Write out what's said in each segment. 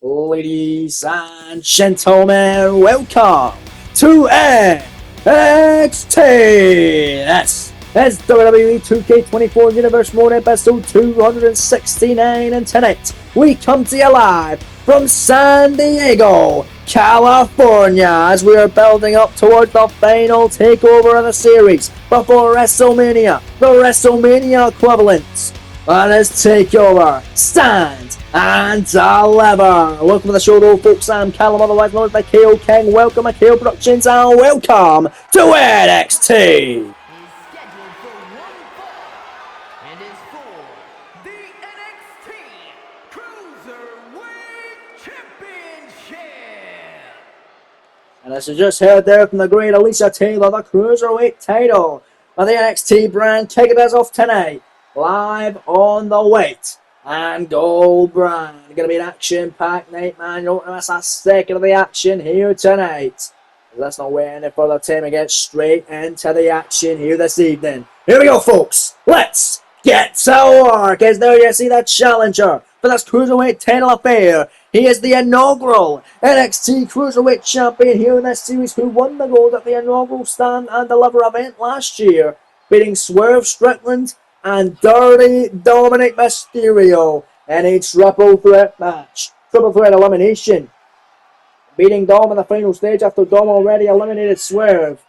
Ladies and gentlemen, welcome to NXT. That's WWE 2K24 Universe Mode episode 269, and tonight we come to you live from San Diego, California, as we are building up towards the final takeover of the series before WrestleMania, the WrestleMania equivalent. On his takeover, stand and deliver. Welcome to the show, though, folks. I'm Callum, otherwise known as the KO King. Welcome to KO Productions, and welcome to NXT. Scheduled for one fall and is for the NXT Cruiserweight Championship. And as you just heard there from the great Alicia Taylor, the Cruiserweight title of the NXT brand, kicking us off tonight, live on the Weight and Gold brand. Going to be an action-packed night, man. You don't want to miss a second of the action here tonight. Let's not wait any further time and get straight into the action here this evening. Here we go, folks. Let's get to work. As there you see the challenger for this Cruiserweight title affair. He is the inaugural NXT Cruiserweight Champion here in this series, who won the gold at the inaugural Stand and Deliver event last year, beating Swerve Strickland and Dirty Dominic Mysterio in a triple threat match. Triple threat elimination. Beating Dom in the final stage after Dom already eliminated Swerve.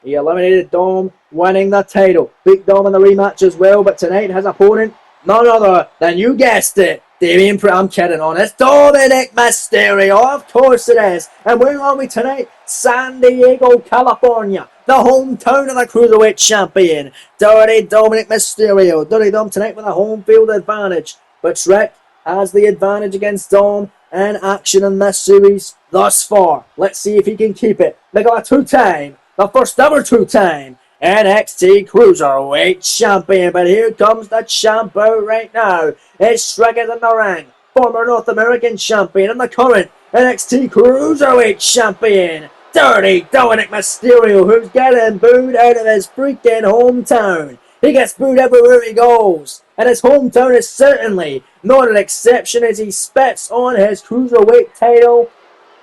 He eliminated Dom, winning the title. Beat Dom in the rematch as well, but tonight his opponent, none other than, you guessed it, I'm kidding on, it's Dominic Mysterio, of course it is. And where are we tonight? San Diego, California, the hometown of the Cruiserweight Champion, Dirty Dominic Mysterio. Dirty Dom tonight with a home field advantage, but Shrek has the advantage against Dom in action in this series thus far. Let's see if he can keep it. They got a two-time, the first ever two-time NXT Cruiserweight Champion. But here comes the champ out right now. It's Shrek in the ring, former North American Champion and the current NXT Cruiserweight Champion, Dirty Dominic Mysterio, who's getting booed out of his freaking hometown. He gets booed everywhere he goes, and his hometown is certainly not an exception, as he spits on his Cruiserweight title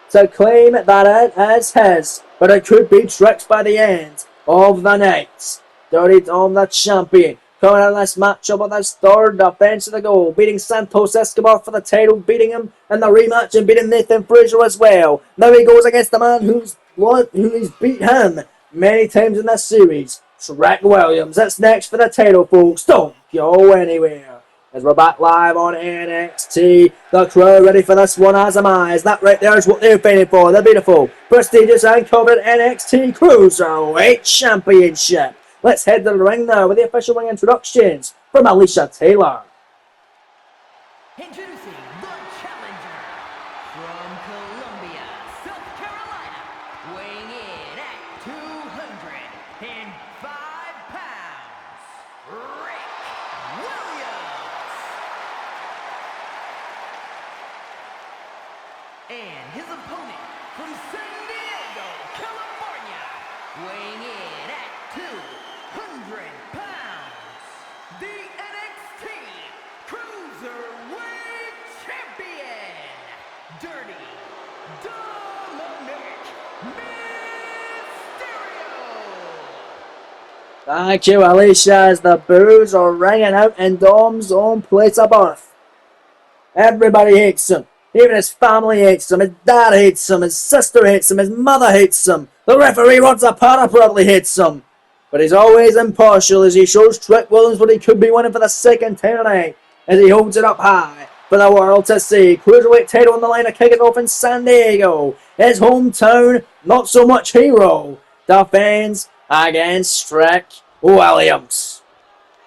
to claim that it is his, but it could be tricked by the end of the night. Dirty Dom, the champion, coming out of this matchup with his third defense of the goal, beating Santos Escobar for the title, beating him in the rematch and beating Nathan Frazier as well. Now he goes against the man who's beat him many times in this series, Shrek Williams. That's next for the title, folks. Don't go anywhere. As we're back live on NXT, the crowd ready for this one, as am I. As that right there is what they're fighting for. The beautiful, prestigious and coveted NXT Cruiserweight Championship. Let's head to the ring now with the official ring introductions from Alicia Taylor. Introducing the challenger from Columbia, South Carolina, weighing in at 205 pounds, Rick Williams. And his opponent from San Diego, California, weighing in at 200 pounds, the NXT Cruiserweight Champion, Dirty Dominic Mysterio. Thank you, Alicia, as the boos are ringing out in Dom's own place of birth. Everybody hates him. Even his family hates him. His dad hates him. His sister hates him. His mother hates him. The referee runs apart probably hates him. But he's always impartial as he shows Trick Williams what he could be winning for the second time tonight, as he holds it up high for the world to see. Cruiserweight title on the line to kick it off in San Diego. His hometown, not so much hero, defends against Trick Williams.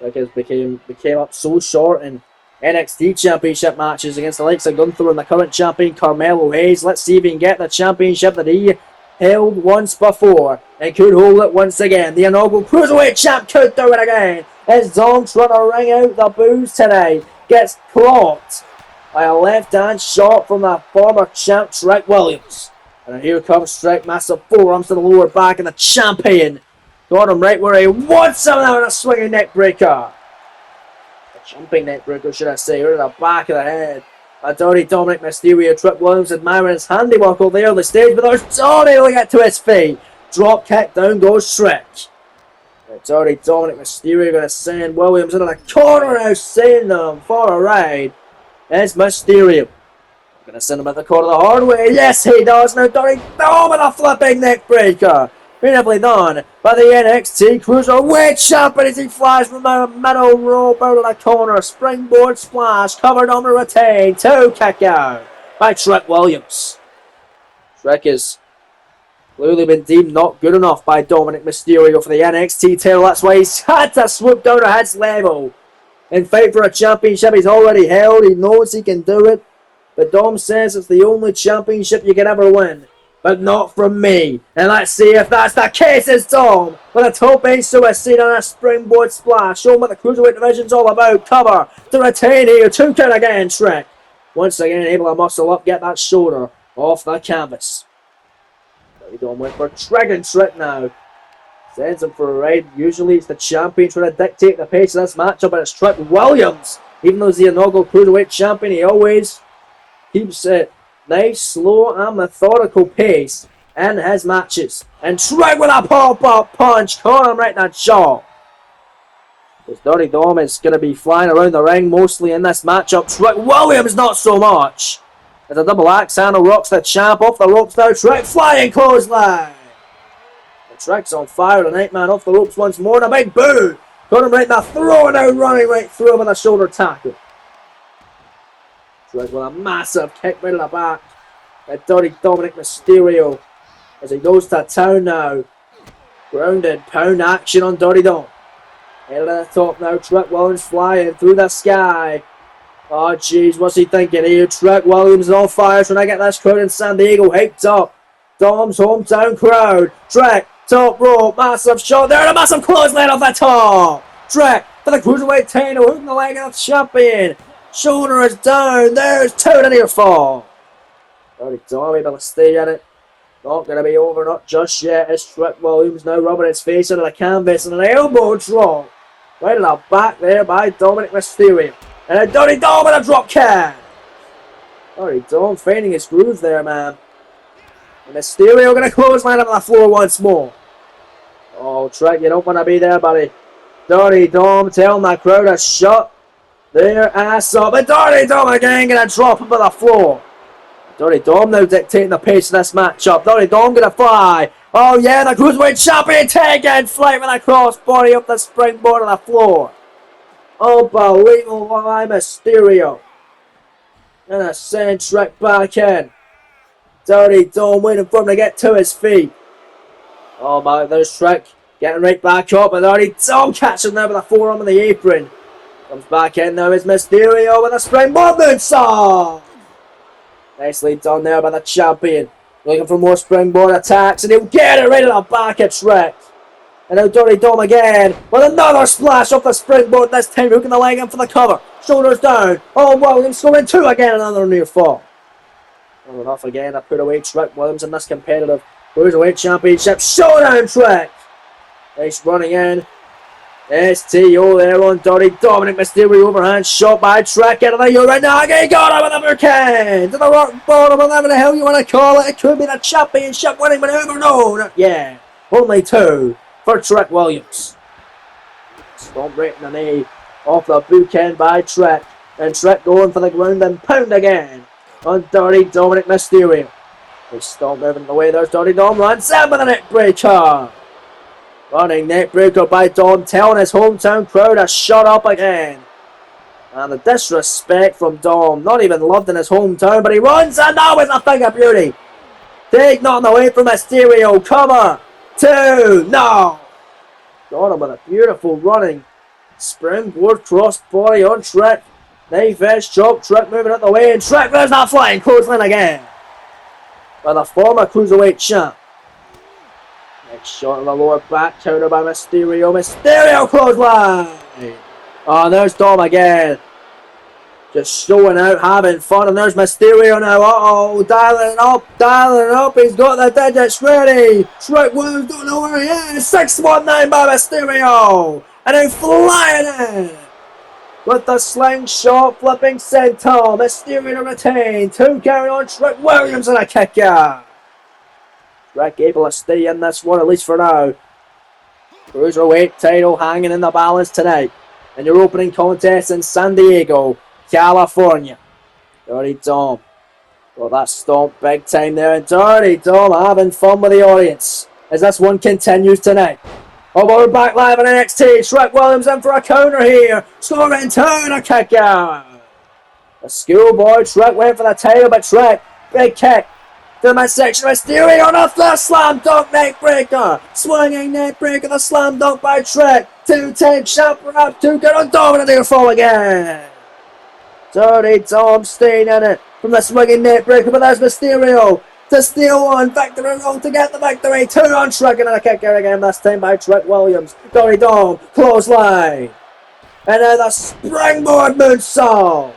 Trick became up so short in NXT Championship matches against the likes of Gunther and the current champion Carmelo Hayes. Let's see if he can get the championship that he held once before and could hold it once again. The inaugural Cruiserweight champ could do it again, as Dom trying to ring out the boos today gets clocked by a left-hand shot from the former champ Trick Williams. And here comes Trick, massive forearms to the lower back, and the champion got him right where he wants him now with a swinging neck breaker. A jumping neck breaker, should I say, right to the back of the head Dirty Dominic Mysterio, Trick Williams admiring his handiwork over there on the stage, but there's Tony to get to his feet. Drop kick, down goes Shrek. Dirty Dominic Mysterio going to send Williams into the corner now, sending them for a ride. It's Mysterio. Going to send him at the corner the hard way. Yes, he does. Now Dirty Dom with a flipping neck breaker. Beautifully done by the NXT Cruiserweight Champion as he flies from the middle rope out of the corner. Springboard splash, covered on the retain. 2 kick out by Trick Williams. Trick has clearly been deemed not good enough by Dominic Mysterio for the NXT title. That's why he's had to swoop down to his level and fight for a championship he's already held. He knows he can do it. But Dom says it's the only championship you can ever win. But not from me. And let's see if that's the case. It's Dom with a tope suicide and a springboard splash. Showing what the Cruiserweight division's all about. Cover to retain here. 2 count again, Shrek. Once again, able to muscle up, get that shoulder off the canvas. Dom went for Dragon Trick now. Sends him for a ride. Usually it's the champion trying to dictate the pace of this matchup, but it's Trick Williams. Even though he's the inaugural Cruiserweight champion, he always keeps it nice, slow, and methodical pace in his matches. And Trick with a pop-up punch, caught him right in the jaw. Because Dirty Dom is going to be flying around the ring mostly in this matchup. Trick Williams not so much. As a double axe handle rocks the champ off the ropes now. Trick flying clothesline. The Trick's on fire. The Nightman off the ropes once more. And a big boo. Got him right in the throw now, running right through him with a shoulder tackle. Trick with a massive kick right in the back. At Dirty Dominic Mysterio as he goes to town now. Grounded pound action on Dirty Dom. Head to the top now. Trick Williams flying through the sky. Oh jeez, what's he thinking here? Trick Williams is on fire trying to get this crowd in San Diego hyped up. Dom's hometown crowd. Trick, top rope, massive shot there and a massive clothesline off the top. Trick for the Cruiserweight title, hooking the leg of the champion. Shoulder is down, there's 2 to near fall. Dirty Dom able to stay at it. Not going to be over, not just yet. It's Trick Williams now rubbing his face into the canvas and an elbow drop. Right in the back there by Dominic Mysterio. And a Dirty Dom with a drop kick. Dirty Dom finding his groove there, man. And Mysterio going to clothesline him on the floor once more. Oh, Trick, you don't want to be there, buddy. Dirty Dom telling that crowd to shut their ass up. And Dirty Dom again going to drop him on the floor. Dirty Dom now dictating the pace of this matchup. Dirty Dom going to fly. Oh yeah, the Cruiserweight champion taking flight with a crossbody up the springboard on the floor. Unbelievable by Mysterio. And a send Trick back in. Dirty Dom waiting for him to get to his feet. Oh my, there's Trick getting right back up. And Dirty Dom catching there with a forearm on the apron. Comes back in now is Mysterio with a springboard moonsault. Nicely done there by the champion. Looking for more springboard attacks. And he'll get it right in the back of Trick. And now Dirty Dom again with another splash off the springboard. This time hooking the leg in for the cover. Shoulders down. Oh, Williams scoring 2 again. Another near fall. Well enough again. I put away Trick Williams in this competitive Cruiserweight Championship Showdown. Trick. Nice running in. STO there on Dirty Dominic Mysterio. Overhand shot by Trick into the Uranagi. Got him with a bouquet. To the rock bottom, whatever the hell you want to call it. It could be the championship winning maneuver. No, not yet. Only 2 for Trick Williams. Stomp right in the knee off the bookend by Trick. And Trick going for the ground and pound again on Dirty Dominic Mysterio. They stomp moving away. There's Dirty Dom. Runs in with a neck breaker. Running neck breaker by Dom, telling his hometown crowd to shut up again. And the disrespect from Dom. Not even loved in his hometown, but he runs and now is a thing of beauty. Take nothing away from Mysterio. Cover. 2. No. Got him with a beautiful running springboard crossbody on Trick. Knife edge chop. Trick moving out the way. And Trick there's that flying clothesline again. By the former Cruiserweight champ. Next shot on the lower back. Counter by Mysterio. Mysterio clothesline. Oh, there's Dom again. Just showing out, having fun. And there's Mysterio now. Uh-oh. Dialing up. He's got the digits ready. Trick Williams don't know where he is. 619 by Mysterio. And then flying in. with the slingshot flipping senton. Mysterio to retain. 2 carry on Trick Williams and a kick out. Trick able to stay in this one, at least for now. Cruiserweight title hanging in the balance tonight in your opening contest in San Diego, California. Dirty Dom. Well, that stomp big time there, and Dirty Dom having fun with the audience as this one continues tonight. Oh, but we're back live on NXT. Trick Williams in for a counter here. Scoring 2 and a kick out. The schoolboy Trick went for the title, but Trick, big kick to the midsection. Mysterio on a slam dunk neck breaker. Swinging neck breaker, the slam dunk by Trick. 2-10 champ up, 2 good on Dominator fall again. Dirty Dom staying in it from the swinging neck breaker, but there's Mysterio to steal one. Victory roll to get the victory. 2 on Trick and a kick out again, this time by Trick Williams. Dirty Dom, clothesline. And now the springboard moonsault.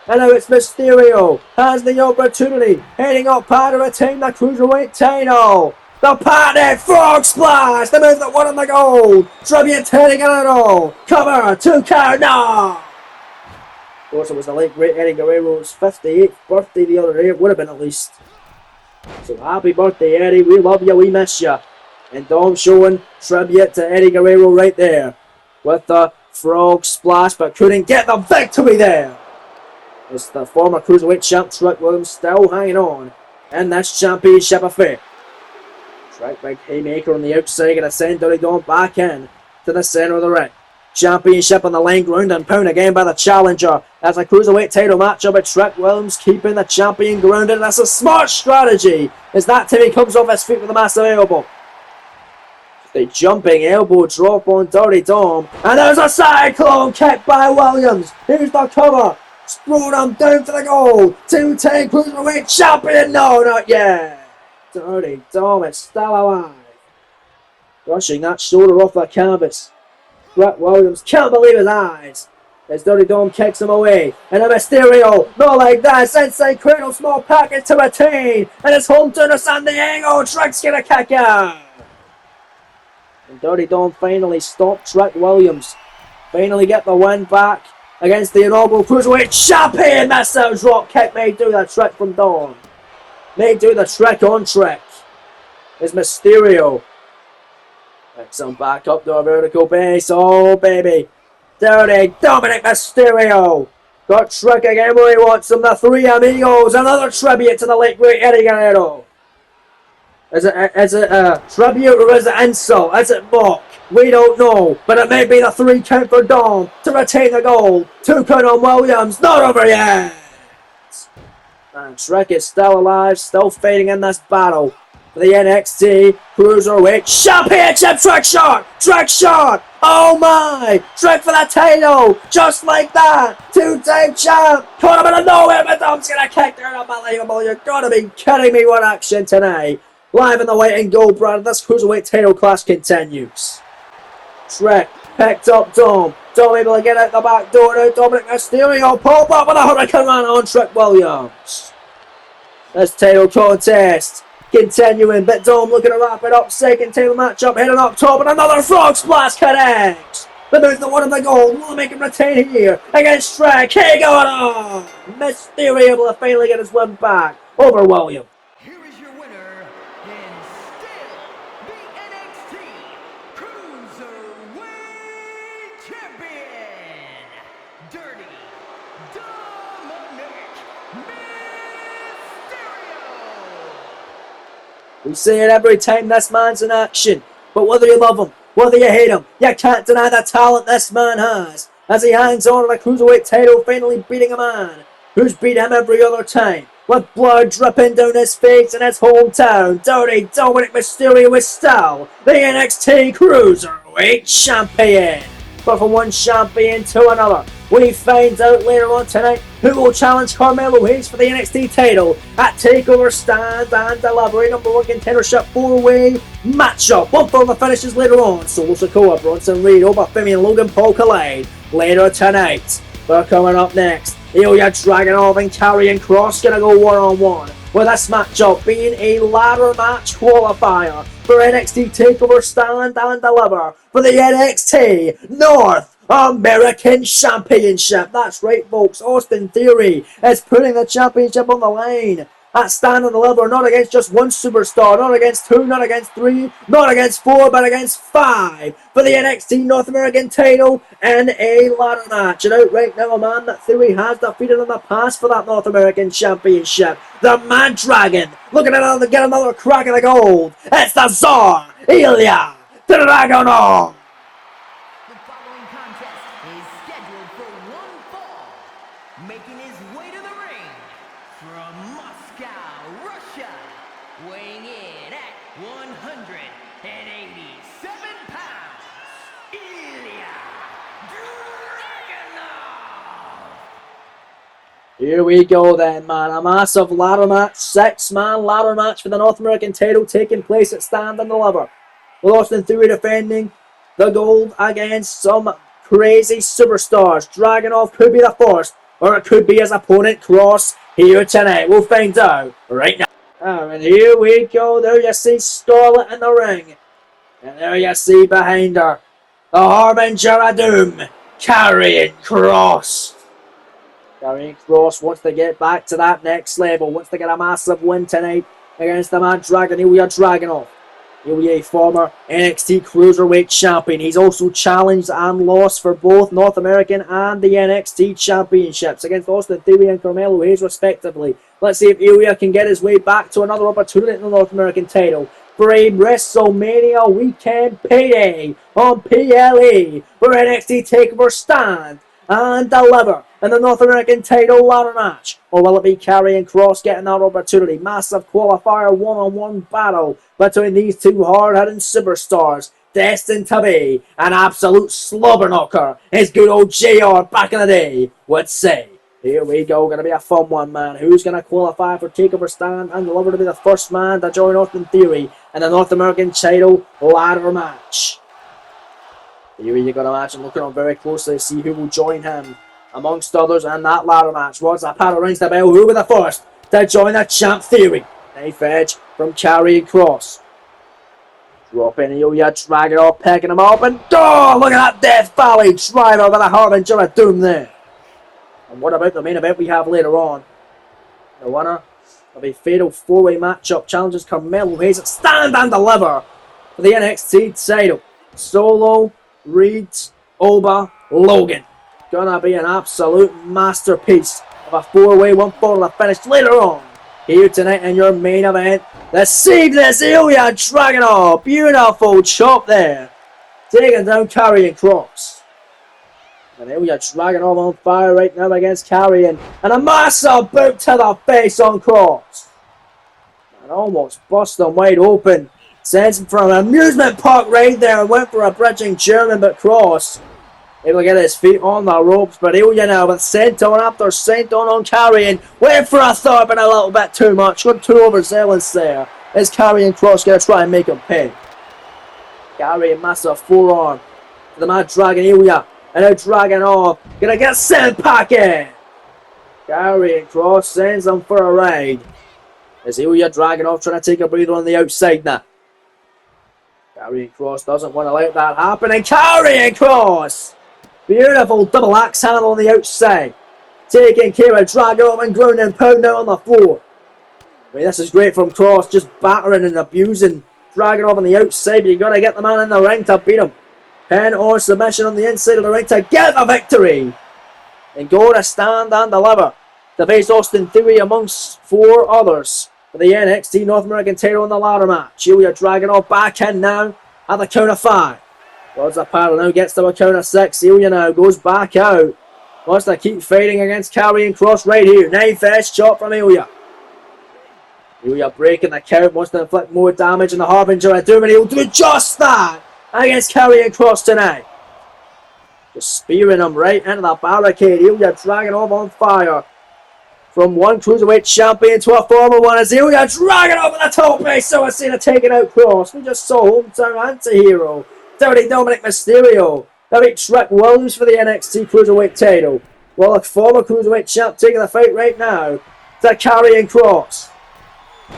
And now it's Mysterio has the opportunity, heading up part of a team, the Cruiserweight title. The Panic Frog Splash, the move that won him the gold. Tribute heading it all. Cover, 2 count, no. Of course, it was the late great Eddie Guerrero's 58th birthday the other day. It would have been at least. So happy birthday, Eddie. We love you, we miss you. And Dom showing tribute to Eddie Guerrero right there with the Frog Splash, but couldn't get the victory there. It's the former Cruiserweight champ Trick Williams still hanging on in this championship affair. Trick, big haymaker on the outside, going to send Dirty Dom back in to the centre of the ring. Championship on the line, ground and pound again by the challenger. As a Cruiserweight title matchup with Trick Williams keeping the champion grounded. That's a smart strategy as that time he comes off his feet with a massive elbow. The jumping elbow drop on Dirty Dom. And there's a cyclone kick by Williams. Here's the cover. Scrotum down for the goal. 2-10 Cruiserweight champion. No, not yet. Dirty Dom is still alive. Brushing that shoulder off the canvas. Trick Williams can't believe his eyes as Dirty Dom kicks him away. And a Mysterio, not like that. Inside cradle, small package to retain. And it's home to San Diego. Trick's gonna kick out. And Dirty Dom finally stopped Trick Williams. Finally get the win back against the inaugural Cruiserweight champion. Massive drop kick may do the trick from Dom. May do the trick on Trick. Is Mysterio. Picks him back up to a vertical base. Oh, baby. Dirty Dominic Mysterio. Got Trick again where he wants him. The Three Amigos. Another tribute to the late great Eddie Guerrero. Is it a tribute or is it insult? Is it mock? We don't know. But it may be the 3 count for Dom to retain the gold. 2 count on Williams. Not over yet. And Trick is still alive. Still fighting in this battle for the NXT Cruiserweight Championship. Trick shot! Trick shot! Oh my! Trick for the title! Just like that! 2-time champ! Caught him out of nowhere, but Dom's gonna kick there. Unbelievable. You're gonna be kidding me. What action tonight. Live in the white and gold brand. This Cruiserweight title class continues. Trick picked up Dom. Dom able to get out the back door now. Dominic Mysterio pop up with a Hurricane Rana on Trick Williams. This title contest continuing, but Dom looking to wrap it up. Second title matchup heading up top, and another Frog Splash connects. The move that won him the gold will make him retain here against Trick. Here going on. Mysterio able to finally get his win back over Williams. Here is your winner, and still the NXT Cruiserweight Champion, Dirty Dominic Mysterio. We see it every time this man's in action. But whether you love him, whether you hate him, you can't deny the talent this man has. As he hangs on to the Cruiserweight title, finally beating a man who's beat him every other time. With blood dripping down his face in his hometown, Dirty Dominic Mysterio is still the NXT Cruiserweight Champion. But from one champion to another, we find out later on tonight who will challenge Carmelo Hayes for the NXT title at TakeOver Stand and Deliver, #1 contendership 4-way matchup. One for the finishes later on. Solo Sikoa, Bronson Reed, Obafemi and Logan Paul collide later tonight. But coming up next, Ilya Dragunov and Karrion Kross gonna go one-on-one, with this matchup being a ladder match qualifier for NXT TakeOver Stand and Deliver for the NXT North American Championship. That's right, folks. Austin Theory is putting the championship on the line. At stand and deliver, not against just one superstar, not against two, not against three, not against four, but against five for the NXT North American title in a ladder match. And out right now, a man that Theory has defeated in the past for that North American Championship, the Mad Dragon, looking to get another crack at the gold. It's the Tsar, Ilya Dragunov. The following contest is scheduled for one fall. Making his way to the ring from Moscow, Russia, weighing in at 187 pounds, Ilya Dragunov. Here we go then, man. A massive ladder match, 6-man ladder match for the North American title taking place at Stand and Deliver. With Austin Theory defending the gold against some crazy superstars. Dragunov could be the first, or it could be his opponent Cross here tonight. We'll find out right now. And here we go. There you see Starlet in the ring. And there you see behind her the Harbinger of Doom, Karrion Kross. Karrion Kross wants to get back to that next level. Wants to get a massive win tonight against the Mad Dragon, Ilya Dragunov. Ilya, former NXT Cruiserweight Champion. He's also challenged and lost for both North American and the NXT Championships against Austin Theory and Carmelo Hayes respectively. Let's see if Ilya can get his way back to another opportunity in the North American title for a WrestleMania weekend payday on PLE for NXT TakeOver Stand and Deliver in the North American title ladder match. Or will it be Karrion Kross getting that opportunity? Massive qualifier one-on-one battle between these two hard-hitting superstars, destined to be an absolute slobber knocker, as good old JR back in the day would say. Here we go, gonna be a fun one, man. Who's gonna qualify for TakeOver Stand and Deliver to be the first man to join Austin Theory in the North American title ladder match? Here you got to imagine looking on very closely to see who will join him amongst others in that ladder match. Once that panel rings the bell, who will be the first to join the Champ Theory? Knife edge from Karrion Kross. Dropping Ilya Dragunov, picking him up, and oh, look at that Death Valley driver with a Harbinger of Doom there. And what about the main event we have later on? The winner of a fatal 4-way matchup challenges Carmelo Hayes at Stand and Deliver for the NXT title. Solo Reed Oba Logan. Gonna be an absolute masterpiece of a 4-way one fall to the finish later on. Here tonight in your main event, the seamless Ilya Dragunov. Beautiful chop there. Taking down Karrion Kross. And Ilya Dragunov on fire right now against Karrion. And a massive boot to the face on Kross. And almost bust him wide open. Sends him from an amusement park right there and went for a bridging German, but Kross able to get his feet on the ropes. But Ilya now with senton after senton on Karrion. Went for a thought, but a little bit too much. Got too overzealous there. Is Karrion Kross going to try and make him pay? Karrion, massive forearm to the Mad Dragon Ilya. And now Dragunov going to get sent packing. Karrion Kross sends him for a ride. Is Ilya Dragunov trying to take a breather on the outside now? Karrion Kross doesn't want to let that happen, and Karrion Kross! Beautiful double axe handle on the outside. Taking care of Dragunov and ground and pound out on the floor. I mean, this is great from Kross, just battering and abusing Dragunov on the outside, but you got to get the man in the ring to beat him. Pin or submission on the inside of the ring to get the victory. And go to Stand and Deliver to face Austin Theory amongst 4 others for the NXT North American title in the ladder match. Ilya Dragunov back in now at the count of 5. Towards the paddle now, gets to a count of 6. Ilya now goes back out. Wants to keep fighting against Karrion Kross right here. Knife edge chop from Ilya. Ilya breaking the count, wants to inflict more damage, and the Harbinger of Doom, and he'll do just that against Karrion Kross tonight. Just spearing him right into the barricade. Ilya Dragunov on fire. From one Cruiserweight champion to a former one, as Ilya Dragunov at the top base. So I see the taking out Kross. We just saw hometown anti-hero Dirty Dominic Mysterio beat Trick Williams for the NXT Cruiserweight title. Well, a former Cruiserweight champ taking the fight right now to Karrion Kross.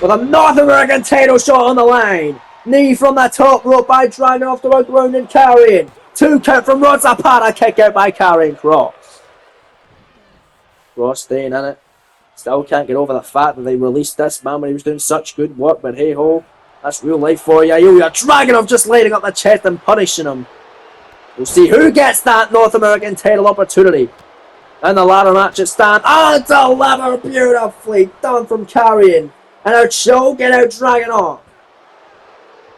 With a North American title shot on the line. Knee from the top rope by Dragunov to a grounded Karrion. 2 count from Rod Zapata. Kick out by Karrion Kross. Kross staying in it. Still can't get over the fact that they released this man when he was doing such good work, but hey ho, that's real life for you. Ilya Dragunov just lighting up the chest and punishing him. We'll see who gets that North American title opportunity. And the ladder match at stand. And deliver beautifully done from Karrion. And now choking out Dragunov.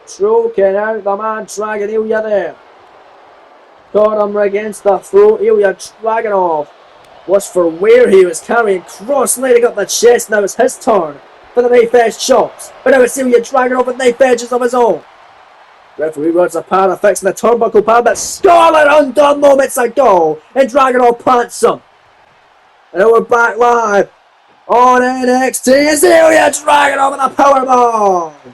Choking out the man Dragon Ilya there. Got him against the throat. Ilya Dragunov was for where he was carrying. Kross lighting up the chest. Now it's his turn for the knife edge chops. But now it's Ilya Dragunov with knife edges of his own. Referee Rod Zapata fixing the turnbuckle pad, but Scarlett undone moments ago. And Dragunov plants him. And now we're back live on NXT. It's Ilya Dragunov with a powerbomb.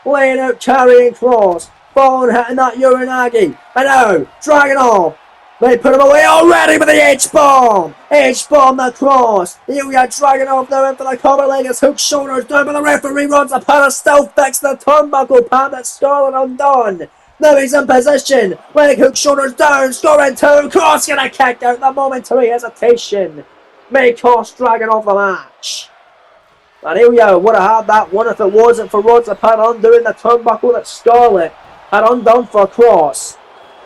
Laying out Karrion Kross. Falling hitting that Uranagi. And now Dragunov. They put him away already with the H-bomb. H-bomb the Kross. Ilya Dragunov now in for the cover leg. His hook shoulders down, but the referee runs a pair of still fixed the turnbuckle pad that Scarlett undone. Now he's in position. Leg hook shoulders down. Scoring 2. Kross gonna kick out. The momentary hesitation may cost Dragunov the match. And Ilya would have had that one if it wasn't for Rod Zapata undoing the turnbuckle that Scarlett had undone for Kross.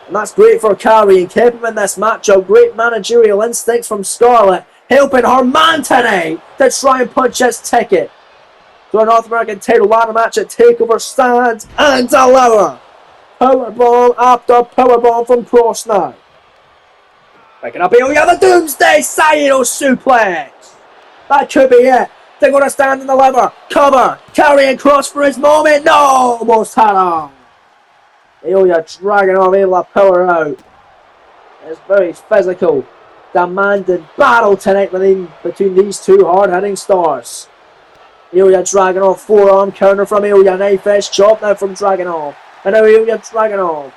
And that's great for Karrion, keep him in this matchup. Great managerial instincts from Scarlett, helping her man tonight to try and punch his ticket to a North American title ladder match at TakeOver stands and deliver. Powerbomb after powerbomb from Kross now. Picking up Ilya, the Doomsday Saito suplex. That could be it. They're going to stand and deliver. Cover. Karrion Kross for his moment. No, almost had him. Ilya Dragunov able to power out. It's very physical, demanding battle tonight between these two hard-hitting stars. Ilya Dragunov forearm counter from Ilya. Knife edge chop now from Dragunov. And now Ilya Dragunov.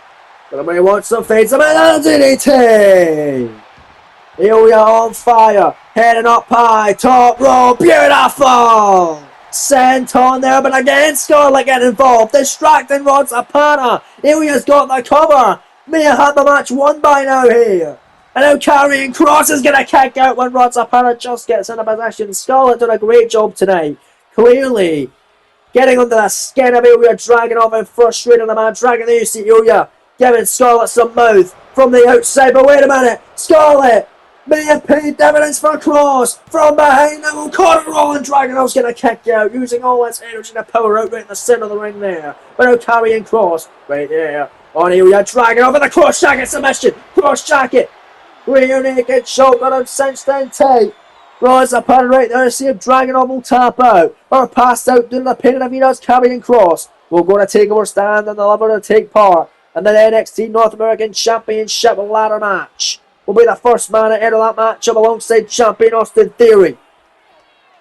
Everybody wants some fades. DDT. Ilya on fire. Heading up high. Top rope. Beautiful. Sent on there, but again Scarlett getting involved, distracting Rod Zapata. Ilya's got the cover. May have had the match won by now here. And now Karrion Kross is going to kick out when Rod Zapata just gets into position. Scarlett done a great job tonight. Clearly getting under the skin of Ilya Dragunov and frustrating the man. Dragon there, you see Ilya giving Scarlett some mouth from the outside. But wait a minute, Scarlett may have paid dividends for Kross from behind. Now we'll caught it rolling. Dragunov's going to kick out, using all his energy to power out right in the centre of the ring there. But now Karrion Kross right there on Ilya Dragunov with a cross jacket submission. Cross jacket. Rear naked choke on him cinched in tight. Rod Zapata right there to see if Dragunov will tap out or pass out due to the pain of he does. Karrion Kross will go to TakeOver stand and deliver to take part in the NXT North American Championship ladder match. Will be the first man to enter that matchup alongside champion Austin Theory.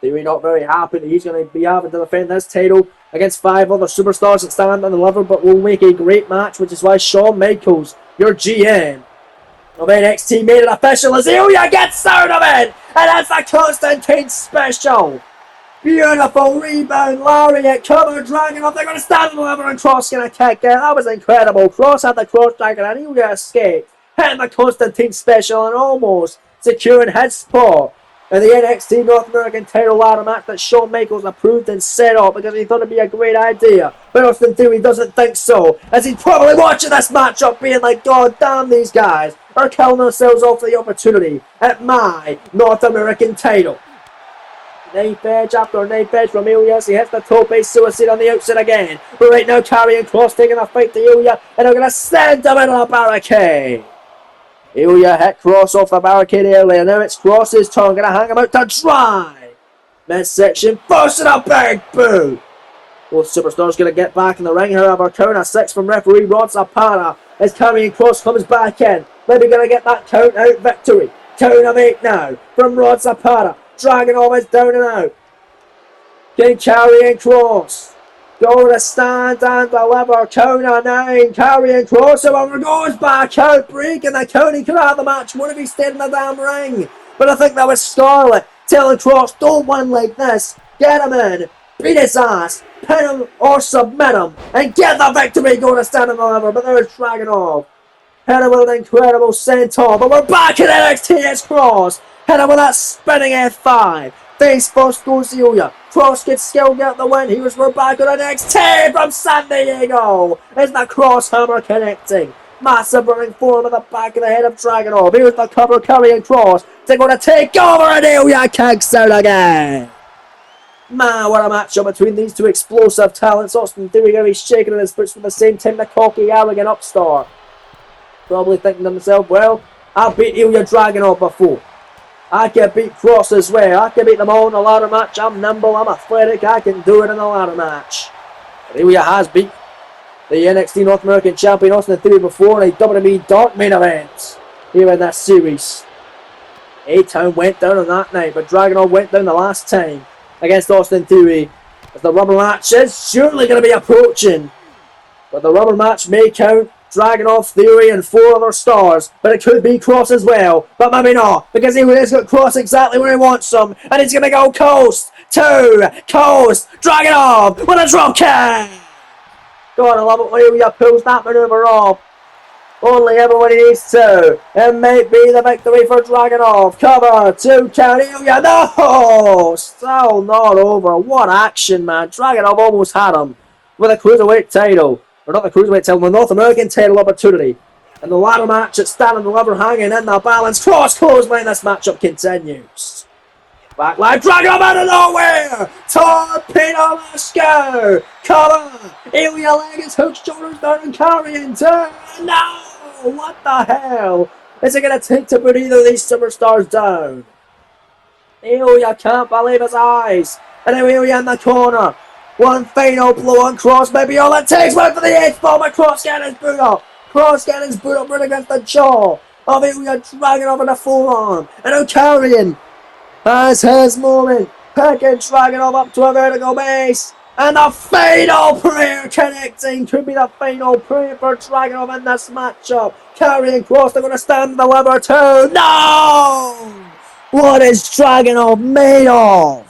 Theory not very happy that he's going to be having to defend this title against 5 other superstars that stand and deliver, but will make a great match, which is why Shawn Michaels, your GM of NXT, made it official as Ilya gets out of it, and it's a Constantine special. Beautiful rebound, lariat, cover, Dragunov. They're going to stand and deliver, and Kross going to kick out. That was incredible. Kross had the cross jacket and Ilya escaped. Hitting the Constantine special and almost securing his spot in the NXT North American title ladder match that Shawn Michaels approved and set up because he thought it'd be a great idea. But Austin Theory doesn't think so, as he's probably watching this matchup being like, God damn, these guys are killing themselves off for the opportunity at my North American title. Knife edge after knife edge from Ilya as he hits the tope suicide on the outside again. But right now Karrion Kross taking a fight to Ilya and they're going to send him into the barricade. Ilya hit Kross off the barricade earlier. Now it's Kross's turn. Going to hang him out to dry. Midsection. Forcing a big boot. Both superstars going to get back in the ring. However, count of 6 from referee Rod Zapata as Karrion Kross comes back in. Maybe going to get that count out victory. Count of 8 now from Rod Zapata. Dragunov is down and out. Can Karrion Kross go to stand and deliver? Count of 9. Karrion Kross, however, goes back out, breaking the count. He could have the match. What if he stayed in the damn ring? But I think that was Scarlett telling Kross, don't win like this. Get him in, beat his ass, pin him or submit him, and get the victory. Go to stand and deliver. But there's Dragunov Hit him with an incredible senton, but we're back in NXT. It's Cross. Hit him with that spinning F5. Face first goes Ilya. Cross gets still get the win. We're back on NXT from San Diego. Is the Cross Hammer connecting? Massive running forward with the back of the head of Dragunov. Here's the cover carrying Cross. They're going to take over and Ilya kicks out again. Man, what a matchup between these two explosive talents. Austin Theory going to be shaking in his boots at the same time the cocky, arrogant upstart. Probably thinking to himself, well, I've beat Ilya Dragunov before. I can beat Cross as well. I can beat them all in a ladder match. I'm nimble, I'm athletic, I can do it in a ladder match. But Ilya has beat the NXT North American Champion Austin Theory before in a WWE Dark main event here in that series. A-Town went down on that night, but Dragunov went down the last time against Austin Theory. As the rubber match is surely going to be approaching. But the rubber match may count. Dragunov, Theory, and 4 other stars. But it could be Cross as well. But maybe not. Because he has got Cross exactly where he wants him. And he's going to go coast to coast. Dragunov with a drop kick. God, I love it when Ilya pulls that maneuver off. Only everyone needs to. It may be the victory for Dragunov. Cover 2 count. Ilya. No! Still not over. What action, man. Dragunov almost had him with a cruiserweight title. Or not the cruiserweight title, the North American title opportunity. And the ladder match at standing the lever hanging in the balance. Cross clothesline. This matchup continues. Back line, Dragunov out of nowhere! Torpedo Moscow! Cover! Ilya leg is hooked, shoulders down and carrying turn! No! What the hell? Is it going to take to put either of these superstars down? Ilya can't believe his eyes. And now Ilya in the corner. One final blow on Cross, maybe all it takes. One for the H-bomb and Cross getting his boot up. Cross getting his boot up right against the jaw of Ilya Dragunov in the forearm. And now carrying has his moment. Picking Dragunov up to a vertical base. And the final prayer connecting. Could be the final prayer for Dragunov in this matchup. Carrying Cross, they're going to stand the lever too. No! What is Dragunov made of?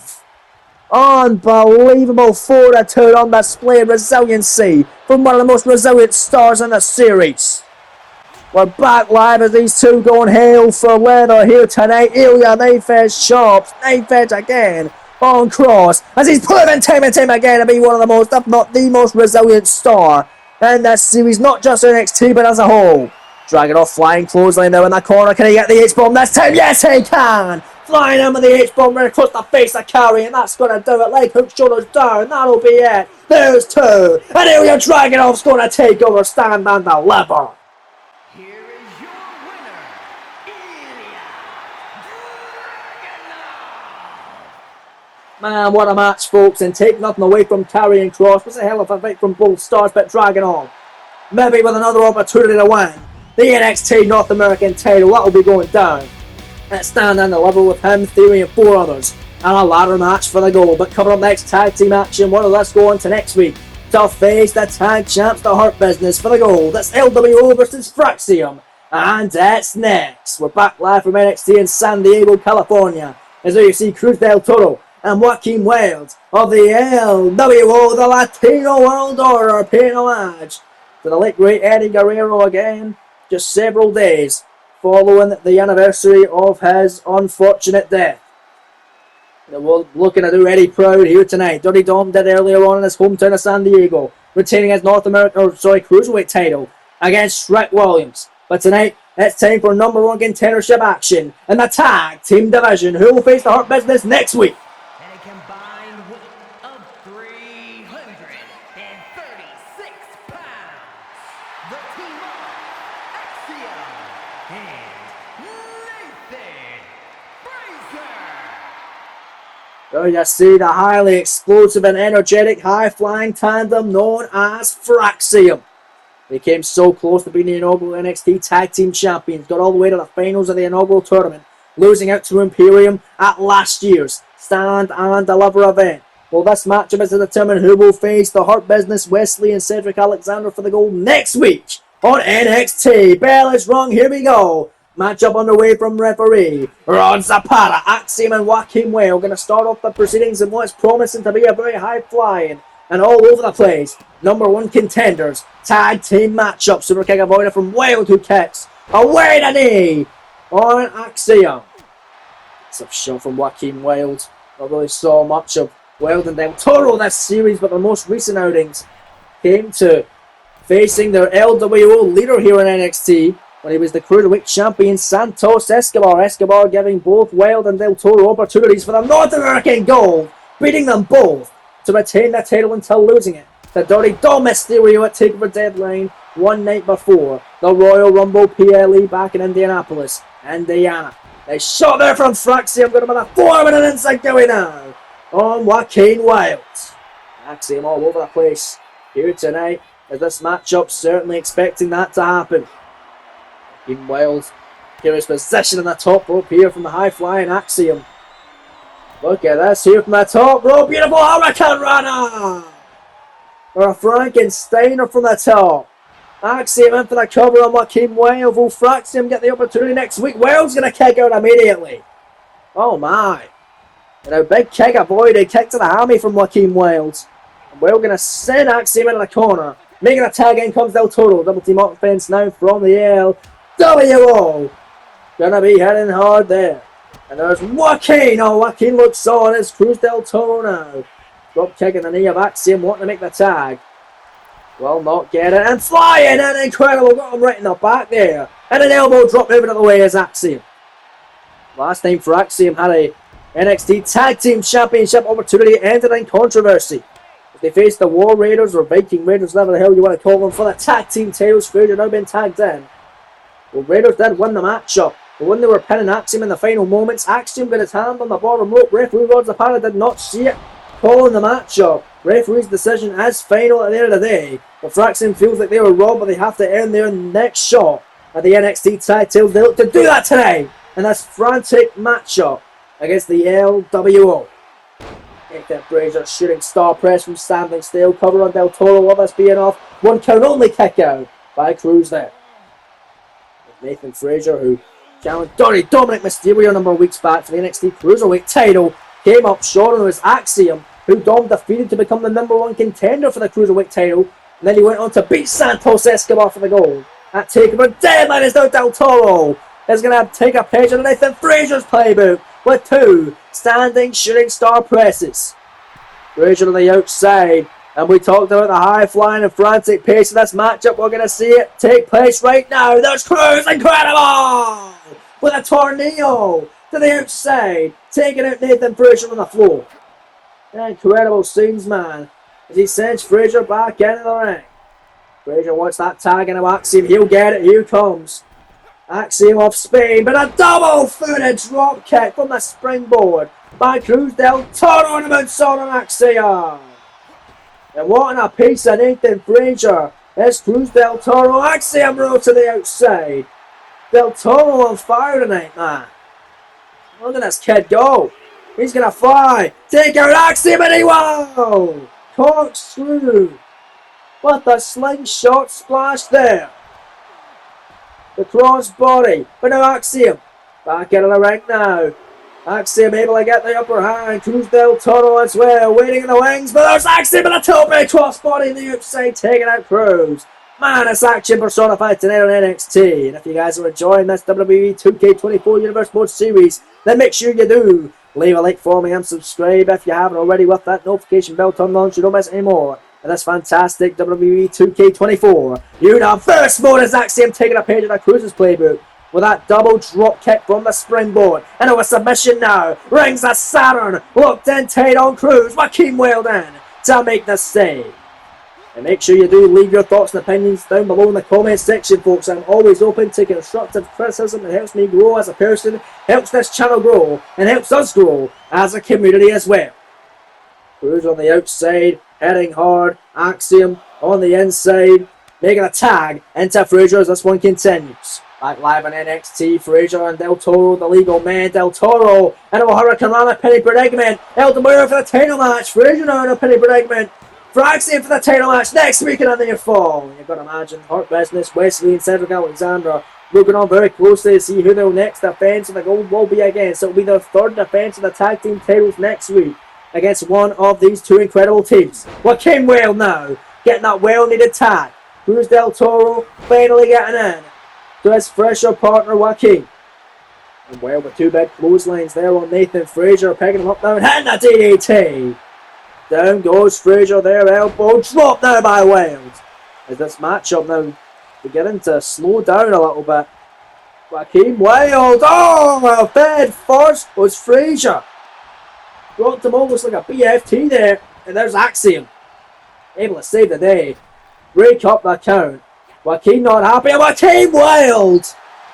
Unbelievable fortitude on display. Resiliency from one of the most resilient stars in the series. We're back live as these two going hell for leather here tonight. Ilya, knife edge chops, knife edge again on Cross as he's proven time and time again to be one of the most, if not the most resilient star in this series, not just NXT but as a whole. Dragunov flying clothesline now in the corner. Can he get the H-bomb this time? Yes, he can! Flying in with the H-bomb right across the face of Carry, and that's going to do it. Leg hook, shoulders down. That'll be it. There's 2. And Ilya Dragunov's going to take over, stand and deliver. Here is your winner, Ilya Dragunov. Man, what a match, folks. And take nothing away from Carry and Cross. Was a hell of a fight from both stars, but Dragunov, maybe with another opportunity to win the NXT North American title. That will be going down at stand on the level with him, Theory, and 4 others. And a ladder match for the goal. But coming up next, tag team action. What will this go on to next week? To face the tag champs, the Hurt Business, for the goal. That's LWO versus Fraxium. And that's next. We're back live from NXT in San Diego, California. As you see Cruz del Toro and Joaquin Wilde of the LWO, the Latino World Order, paying homage to the late great Eddie Guerrero again, just several days following the anniversary of his unfortunate death. We're looking to do Eddie proud here tonight. Dirty Dom did earlier on in his hometown of San Diego, retaining his Cruiserweight title against Shrek Williams. But tonight, it's time for number 1 contendership action in the tag team division. Who will face the Hurt Business next week? And a combined weight of 336 pounds. The team of Axiom and Nathan Frazer. So you see the highly explosive and energetic high-flying tandem known as Fraxium. They came so close to being the inaugural NXT Tag Team Champions, got all the way to the finals of the inaugural tournament, losing out to Imperium at last year's Stand and Deliver event. Well, this matchup is to determine who will face the Hurt Business, Wesley and Cedric Alexander for the gold next week on NXT. Bell is rung, here we go. Matchup underway from referee Rod Zapata. Axiom and Joaquin Wilde going to start off the proceedings in what's promising to be a very high-flying and all over the place. Number 1 contenders, tag team matchup. Super kick avoided from Wilde, who kicks away the knee on Axiom. It's a shot from Joaquin Wilde. Not really saw much of Wilde and Del Toro this series, but the most recent outings came to facing their LWO leader here in NXT when he was the Cruiserweight champion, Santos Escobar. Escobar giving both Wilde and Del Toro opportunities for the North American gold, beating them both to retain the title until losing it to Dirty Dom Mysterio at TakeOver Deadline one night before the Royal Rumble PLE back in Indianapolis, Indiana. They shot there from Fraxium, got him on a 4-minute inside going now on Joaquin Wilde. Axiom all over the place here tonight as this matchup, certainly expecting that to happen. Joaquin Wilde here is position in the top rope here from the high-flying Axiom. Look at this here from the top rope, beautiful Hurricane Rana! Or a Frankensteiner from the top. Axiom in for the cover on Joaquin Wilde. Will Fraxium get the opportunity next week? Wilde's going to kick out immediately. Oh my. And a big kick avoided. Kick to the hammy from Joaquin Wilde. And Wilde going to send Axiom into the corner. Making a tag in comes Del Toro. Double team offense now from the LWO. Going to be heading hard there. And there's Joaquin. Oh, Joaquin looks on as Cruz Del Toro now. Drop kick in the knee of Axiom, wanting to make the tag. Will not get it, and flying in, incredible, got him right in the back there. And an elbow drop over to the way as Axiom. Last time for Axiom had a NXT Tag Team Championship opportunity, ended in controversy. They faced the War Raiders, or Viking Raiders, whatever the hell you want to call them, for the Tag Team titles. Frazier now been tagged in. Well, Raiders did win the matchup, but when they were pinning Axiom in the final moments, Axiom got his hand on the bottom rope. Referee Rods apparently did not see it, calling the matchup. Referee's decision is final at the end of the day, but Fraxium feels like they were robbed, but they have to earn their next shot at the NXT tag titles. They look to do that today in this frantic matchup against the LWO. Nathan Frazier shooting star press from standing still, cover on Del Toro, while this being off. 1 count only kick out by Cruz there. Nathan Frazier, who challenged Dominic Mysterio a number of weeks back for the NXT Cruiserweight title, came up short, and it was Axiom who Dom defeated to become the number 1 contender for the Cruiserweight title. And then he went on to beat Santos Escobar for the gold at TakeOver Deadline. Is now Del Toro is going to take a page out of Nathan Frazier's playbook with 2 standing shooting star presses. Frazier on the outside, and we talked about the high flying and frantic pace of this matchup. We're going to see it take place right now. There's Cruz, incredible, with a tornado to the outside, taking out Nathan Frazier on the floor. Incredible scenes, man, as he sends Frazier back into the ring. Frazier wants that tag into Axiom. He'll get it. Here comes Axiom off Spain, but a double-footed drop kick from the springboard by Cruz Del Toro on the moonsault on Axiom. And what a piece of Nathan Frazier is Cruz Del Toro. Axiom roll to the outside. Del Toro on fire tonight, man. Look at this kid go. He's going to fly. Take out Axiom, and he will. Corkscrew. What a slingshot splash there. The crossbody. But now Axiom back into the ring now. Axiom able to get the upper hand. Cruz Del Toro as well, waiting in the wings. But there's Axiom with a tope crossbody in the outside, taking out Cruz. Man, it's action personified tonight on NXT. And if you guys are enjoying this WWE 2K24 Universe Mode series, then make sure you do leave a like for me and subscribe if you haven't already with that notification bell turned on so you don't miss any more. And this fantastic WWE 2K24 Universe Mode is Axiom taking a page of that Cruz's playbook with that double drop kick from the springboard. And over submission now. Rings of Saturn. Locked in tight on Cruz. Joaquin Wilde in to make the save. And make sure you do leave your thoughts and opinions down below in the comment section, folks. I'm always open to constructive criticism. It helps me grow as a person, helps this channel grow, and helps us grow as a community as well. Cruz on the outside, heading hard. Axiom on the inside, making a tag into Frazier as this one continues. Back live on NXT, Frazier and Del Toro, the legal man. Del Toro and a Hurricane Rana penny predicament. El Demuro for the title match. Frazier now in a penny predicament. Fraxium for the title match next week in the fall. You've got to imagine Hurt Business, Wesley and Cedric Alexander looking on very closely to see who their next defense of the gold will be against. It'll be their 3rd defense of the tag team titles next week. against one of these two incredible teams. Joaquin Wilde now getting that well-needed tag. Cruz del Toro finally getting in to his fresher partner Joaquin. And Wilde with two big clotheslines there on Nathan Frazier, picking him up now and hitting a DDT. Down goes Frazier there, elbow dropped now by Wilde. As this matchup now beginning to slow down a little bit. Joaquin Wilde, oh, fed first was Frazier. Dropped him almost like a BFT there, and there's Axiom. Able to save the day, break up the count. Joaquin not happy, and Joaquin Wilde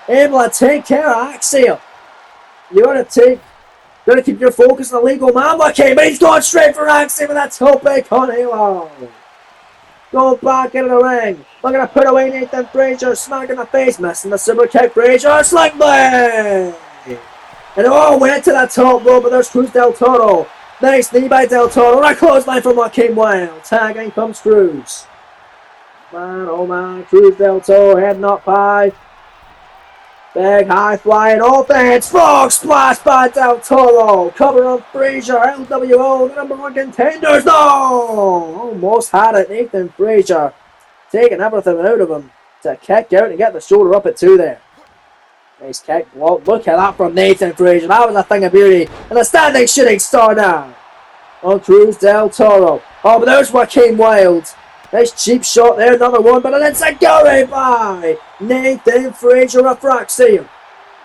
able to take care of Axiom. You gotta keep your focus on the legal man, Joaquin, but he's going straight for Axiom, and that's Hope on Halo. Go back into the ring. Looking to put away Nathan Frazier, smack in the face, missing the super kick. Frazier, sling blade! And it went to the top rope, but there's Cruz del Toro. Nice knee by del Toro. And a clothesline from Joaquin Wilde. Tagging comes Cruz. Man, oh man, Cruz del Toro heading up high. Big high flying offense. Frog splash by del Toro. Cover on Frazier. LWO, the number one contenders. No! Almost had it. Nathan Frazier taking everything out of him to kick out and get the shoulder up at 2 there. Nice kick block. Look at that from Nathan Frazier. That was a thing of beauty. And a standing shooting star now on Cruz del Toro. Oh, but there's Joaquin Wilde. Nice cheap shot there. Another one, but an enziguri by Nathan Frazier of Fraxium.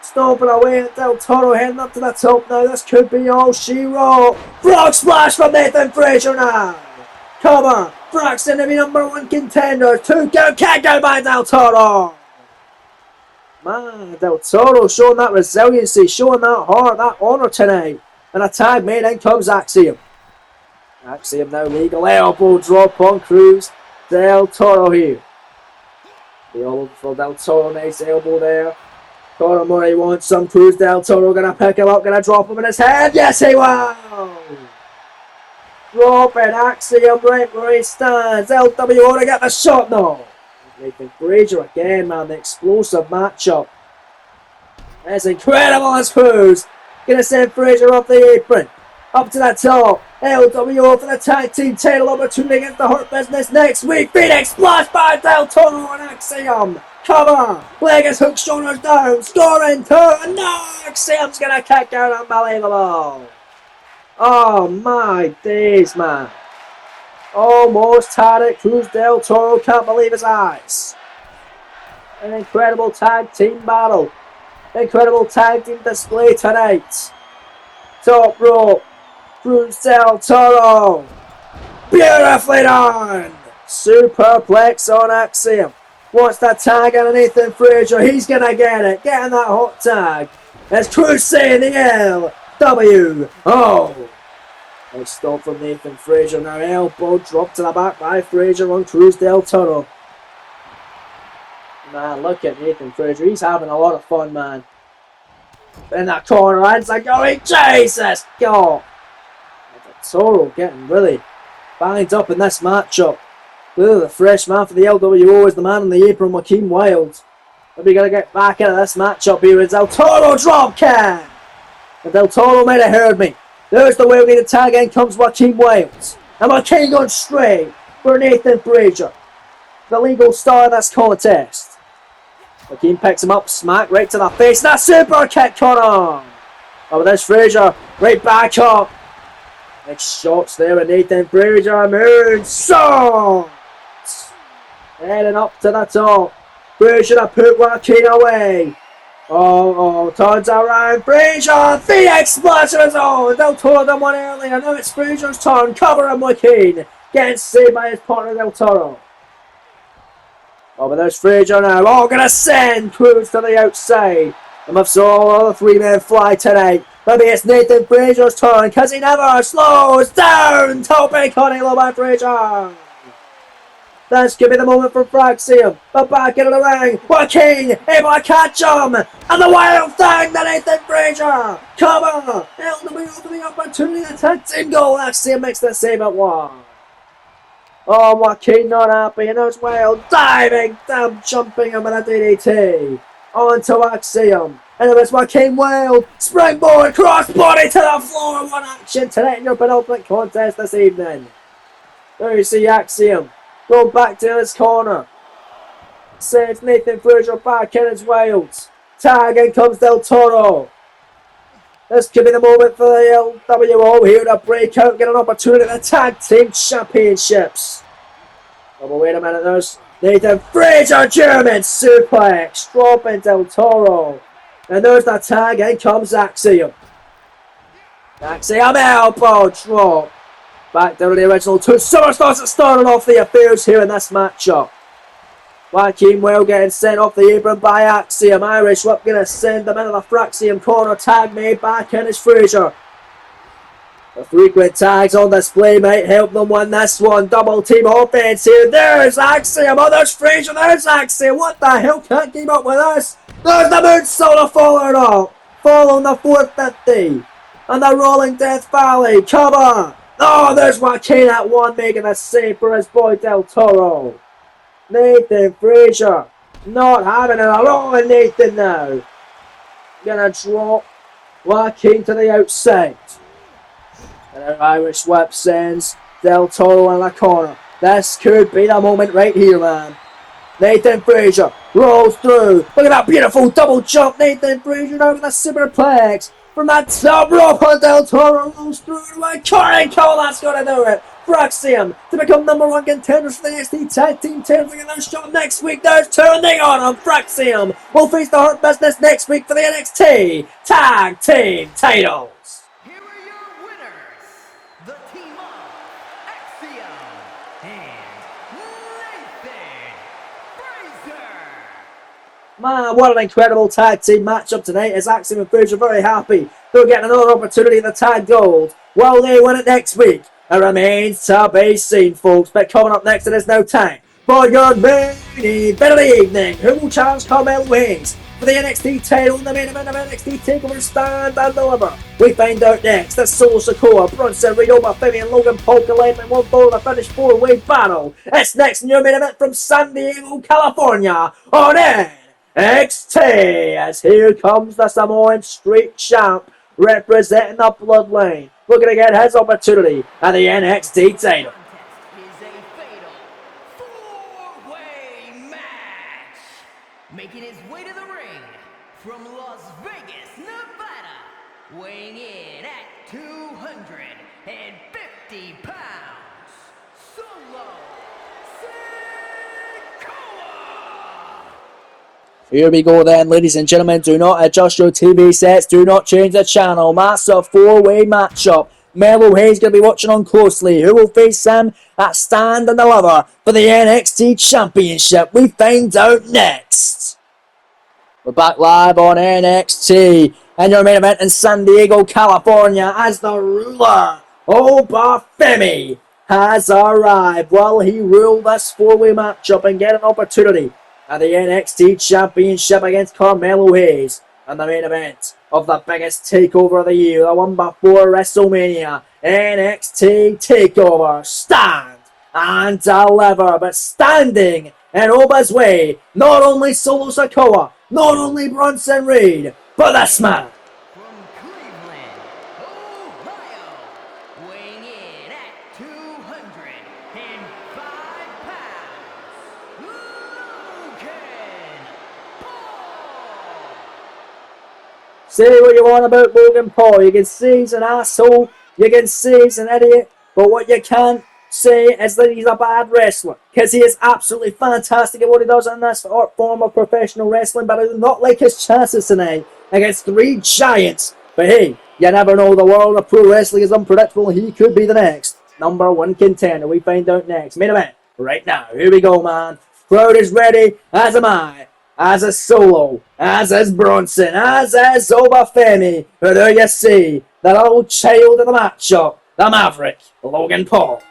Stomping away at del Toro, heading up to the top now. This could be all she wrote. Frog splash from Nathan Frazier now. Cover. Fraxium to be number one contender. 2 count kick out by del Toro. Man, del Toro showing that resiliency, showing that heart, that honour tonight. And a tag made, in comes Axiom. Axiom now legal elbow drop on Cruz del Toro here. The elbow for del Toro, nice elbow there. Conor Murray wants some. Cruz del Toro gonna pick him up, gonna drop him in his head. Yes, he will! Dropping Axiom right where he stands. LWO to get the shot now. Nathan Frazier again, man, the explosive matchup. That's incredible as Cruz. Gonna send Frazier off the apron. Up to the top. LWO for the tag team title opportunity against the Hurt Business next week. Phoenix splash by del Toro and Axiom. Cover. Legas hook shoulders down. Scoring 2. And no, Axiom's gonna kick out. Unbelievable. Oh my days, man. Almost had it. Cruz del Toro can't believe his eyes. An incredible tag team battle. Incredible tag team display tonight. Top rope. Cruz del Toro. Beautifully done. Superplex on Axiom. Wants that tag on Nathan Frazier. He's going to get it. Getting that hot tag. As Cruz saying the LWO. Nice stop from Nathan Frazier. Now elbow drop to the back by Frazier on Cruz del Toro. Man, look at Nathan Frazier. He's having a lot of fun, man. In that corner, and it's like, oh, Jesus! God! Toro getting really banged up in this matchup. Clearly the fresh man for the LWO is the man on the apron, Joaquin Wilde. But we gotta get back into this matchup here. It's Del Toro drop kick! And Del Toro might have heard me. There's the way we need to tag in comes Joaquin Wilde. And Joaquin going straight for Nathan Frazier. The legal star of this contest. Joaquin picks him up, smack right to the face. And a super kick caught on. Oh, but there's Frazier right back up. Next shots there with Nathan Frazier. Moonsault. Heading up to the top. Frazier to put Joaquin away. Turns around. Frazier. Phoenix splash of his own. Del Toro done one earlier. Now it's Frazier's turn. Covering Joaquin. Getting saved by his partner Del Toro. Oh, but there's Frazier now. Oh, gonna send Cruz to the outside. And we've saw all the 3 men fly tonight. Maybe it's Nathan Frazier's turn, because he never slows down. Tope Connie low by Frazier. This could be the moment for Fraxium. But back into the ring. Joaquin able to catch him. And the wild thing to Nathan Frazier. Cover. LWO for the opportunity to tag team goal. Axiom makes the save at 1. Oh, Joaquin not happy. And there's Wild diving down, jumping him with a DDT. onto Axiom. And it's Joaquin Wilde. Springboard crossbody to the floor. One action tonight in your penultimate contest this evening. There you see Axiom go back to his corner. Sends Nathan Frazier back in as Wilds. Tag, in comes Del Toro. This could be the moment for the LWO here to break out, get an opportunity at the Tag Team Championships. Oh, but wait a minute, there's Nathan Frazier, German suplex, dropping Del Toro. And there's the tag, in comes Axiom. Axiom elbow drop. Back down to the original two superstars that started off the affairs here in this matchup. Joaquin Wilde getting sent off the apron by Axiom. Irish Whip going to send them into the Fraxium corner. Tag made back in is Frazier. The frequent tags on display might help them win this one. Double team offense here. There's Axiom. Oh, there's Frazier. There's Axiom. What the hell? Can't keep up with us. There's the moonsault followed up. Following the 450. And the Rolling Death Valley. Cover. Oh, there's Joaquin at one, making a save for his boy Del Toro. Nathan Frazier not having it alone with Nathan now. Gonna drop Joaquin to the outside. And an Irish Whip sends Del Toro in the corner. This could be the moment right here, man. Nathan Frazier rolls through. Look at that beautiful double jump. Nathan Frazier now with a superplex. From that top rope on Del Toro rolls through to a Corey Cole. That's going to do it. Fraxium to become #1 contenders for the NXT Tag Team titles in their show next week. There's turning on Fraxium. Will face the Hurt Business next week for the NXT Tag Team titles. Here are your winners, the team of Axiom and Nathan Frazier. Man, what an incredible tag team matchup tonight as Axiom and Frazier very happy. They'll get another opportunity in the tag gold. Will they win it next week? It remains to be seen, folks. But coming up next, it is now time for your main event of the evening. Who will challenge Carmelo Hayes for the NXT title in the main event of NXT TakeOver Stand and Deliver? We find out next that Solo Sikoa, Bronson Reed, Fabian, and Logan Paul collide in one fall to finish four-way battle. It's next in your main event from San Diego, California on NXT. As here comes the Samoan Street Champ representing the Bloodline. Looking to get his opportunity at the NXT title. Is a fatal four-way match. Making his way to the ring from Las Vegas, Nevada, weighing in at 250 pounds, Solo Sikoa. Here we go then, ladies and gentlemen. Do not adjust your TV sets. Do not change the channel. Massive four-way matchup. Melo Hayes going to be watching on closely. Who will face him at Stand and Deliver for the NXT Championship? We find out next. We're back live on NXT. And your main event in San Diego, California, as the ruler, Obafemi, has arrived. Will he rule this four-way matchup and get an opportunity at the NXT Championship against Carmelo Hayes? And the main event of the biggest takeover of the year, the one before WrestleMania, NXT TakeOver Stand and Deliver. But standing in Oba's way, not only Solo Sikoa, not only Bronson Reed, but this man. From Cleveland, Ohio, weighing in at 205 pounds, Logan Paul. Say what you want about Logan Paul. You can say he's an asshole, you can say he's an idiot, but what you can't say is that he's a bad wrestler, because he is absolutely fantastic at what he does in this form of professional wrestling. But I do not like his chances tonight against three giants. But hey, you never know. The world of pro wrestling is unpredictable. He could be the next #1 contender. We find out next. Main event right now. Here we go, man. Crowd is ready, as am I, as is Solo, as is Bronson, as is Obafemi. But there you see that old child of the matchup, the Maverick, Logan Paul.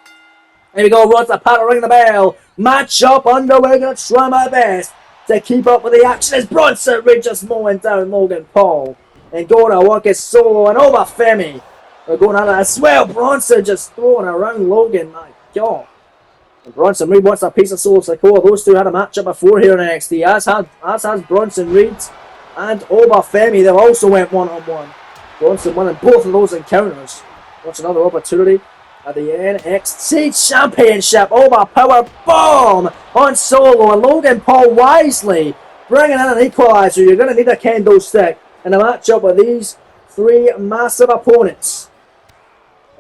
Here we go, Rod's the paddle, ring the bell. Match up underway, gonna try my best to keep up with the action as Bronson Reed just mowing down Logan Paul. And going to work his Solo and Obafemi. We're going at it as well. Bronson just throwing around Logan, my God. And Bronson Reed wants a piece of Solo Sikoa. Those two had a matchup before here in NXT, as has Bronson Reed and Obafemi. They also went one-on-one. Bronson winning both of those encounters. What's another opportunity at the NXT Championship? Power bomb on Solo, and Logan Paul wisely bringing in an equalizer. You're going to need a kendo stick in a matchup with these three massive opponents.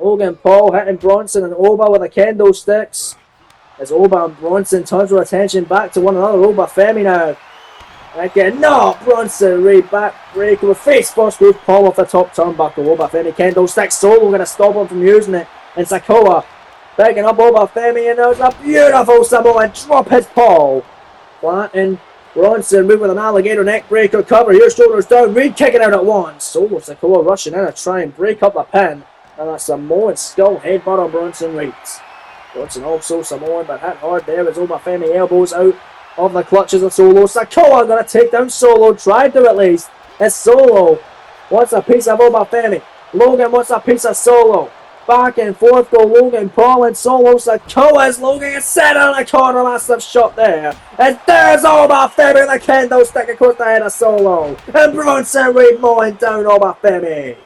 Logan Paul hitting Bronson and Oba with the kendo sticks. As Oba and Bronson turns their attention back to one another. Obafemi now. Again, no! Bronson Reed back break with face first with Paul off the top turnbuckle. Obafemi kendo stick. Solo going to stop him from using it. And Sikoa picking up Obafemi, and there's a beautiful Samoan drop his Paul. Planting Bronson Reed with an alligator neck breaker cover. Here, shoulders down. Reed kicking out at once. Solo Sikoa rushing in to try and break up the pin. And a Samoan skull headbutt on Bronson Reed. Bronson also Samoan, but hit hard there as Obafemi elbows out of the clutches of Solo. Sikoa going to take down Solo. Tried to at least. It's Solo. Wants a piece of Obafemi. Logan wants a piece of Solo. Back and forth go Logan Paul and Solo. Sikoa as Logan is set on the corner. Massive shot there. And there's Obafemi. The kendo stick across the head of Solo. And Bronson Reed mowing down Obafemi.